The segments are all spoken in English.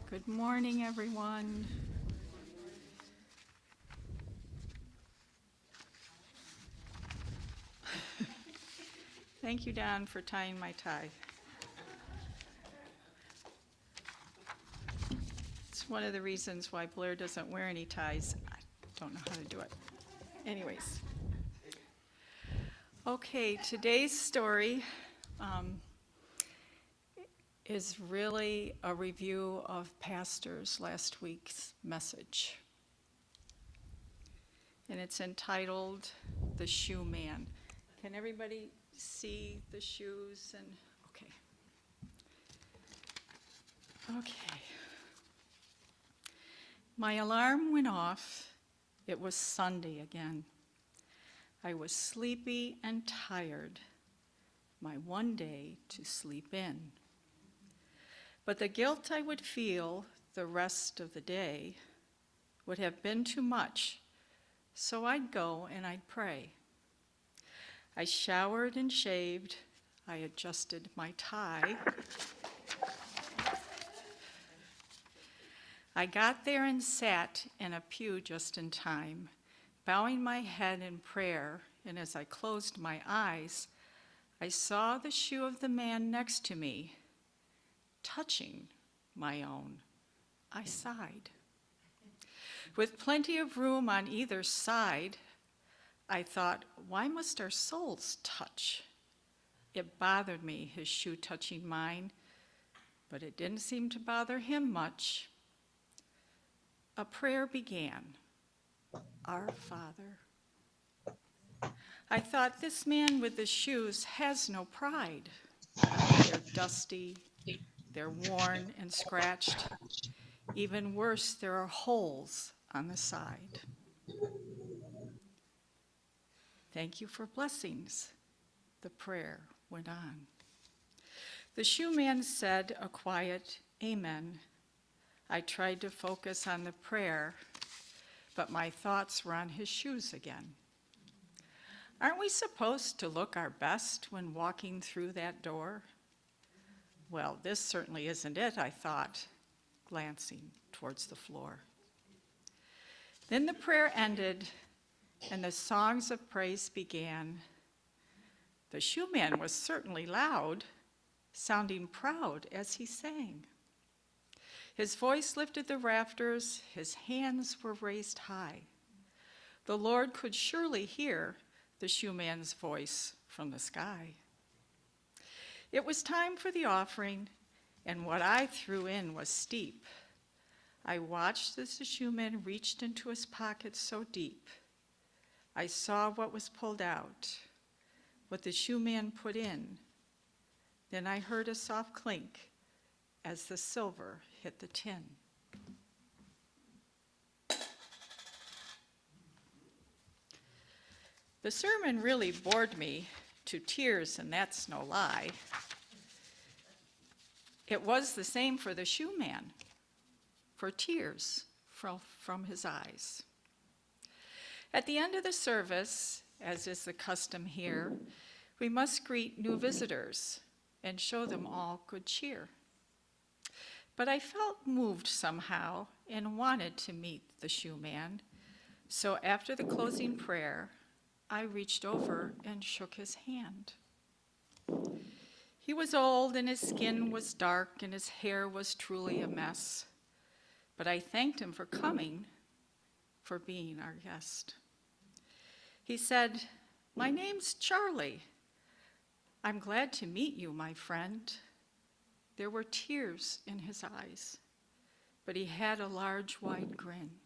Good morning, everyone. Thank you, Don, for tying my tie. It's one of the reasons why Blair doesn't wear any ties. I don't know how to do it. Anyways. Okay, today's story is really a review of Pastor's last week's message. And it's entitled The Shoe Man. Can everybody see the shoes? And okay. My alarm went off. It was Sunday again. I was sleepy and tired. My one day to sleep in. But the guilt I would feel the rest of the day would have been too much, so I'd go and I'd pray. I showered and shaved. I adjusted my tie. I got there and sat in a pew just in time, bowing my head in prayer, and as I closed my eyes, I saw the shoe of the man next to me, touching my own. I sighed. With plenty of room on either side, I thought, why must our souls touch? It bothered me, his shoe touching mine, but it didn't seem to bother him much. A prayer began, Our Father. I thought, this man with the shoes has no pride. They're dusty, they're worn and scratched. Even worse, there are holes on the side. Thank you for blessings, the prayer went on. The shoe man said a quiet amen. I tried to focus on the prayer, but my thoughts were on his shoes again. Aren't we supposed to look our best when walking through that door? Well, this certainly isn't it, I thought, glancing towards the floor. Then the prayer ended, and the songs of praise began. The shoe man was certainly loud, sounding proud as he sang. His voice lifted the rafters, his hands were raised high. The Lord could surely hear the shoe man's voice from the sky. It was time for the offering, and what I threw in was steep. I watched as the shoe man reached into his pocket so deep. I saw what was pulled out, what the shoe man put in. Then I heard a soft clink as the silver hit the tin. The sermon really bored me to tears, and that's no lie. It was the same for the shoe man, for tears from his eyes. At the end of the service, as is the custom here, we must greet new visitors and show them all good cheer. But I felt moved somehow and wanted to meet the shoe man. So after the closing prayer, I reached over and shook his hand. He was old and his skin was dark and his hair was truly a mess. But I thanked him for coming, for being our guest. He said, "My name's Charlie. I'm glad to meet you, my friend." There were tears in his eyes, but he had a large, wide grin.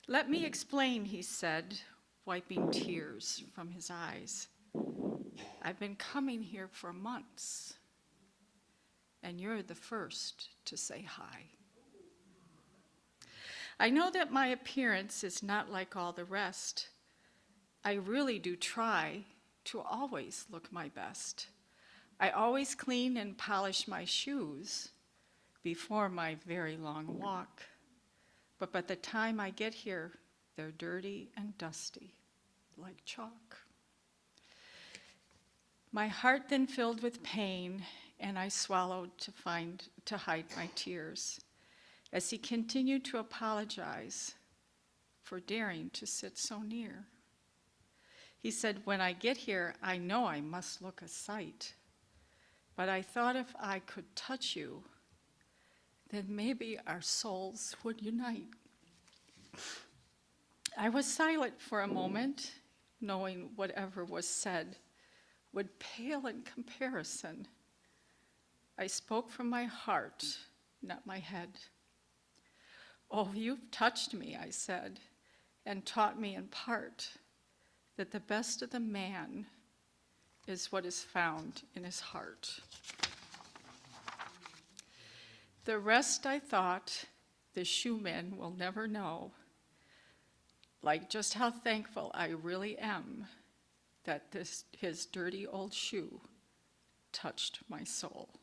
"Let me explain," he said, wiping tears from his eyes. "I've been coming here for months, and you're the first to say hi. I know that my appearance is not like all the rest. I really do try to always look my best. I always clean and polish my shoes before my very long walk. But by the time I get here, they're dirty and dusty, like chalk." My heart then filled with pain, and I swallowed to hide my tears as he continued to apologize for daring to sit so near. He said, "When I get here, I know I must look a sight, but I thought if I could touch you, then maybe our souls would unite." I was silent for a moment, knowing whatever was said would pale in comparison. I spoke from my heart, not my head. "Oh, you've touched me," I said, "and taught me in part that the best of the man is what is found in his heart." The rest, I thought, the shoeman will never know, like just how thankful I really am that his dirty old shoe touched my soul.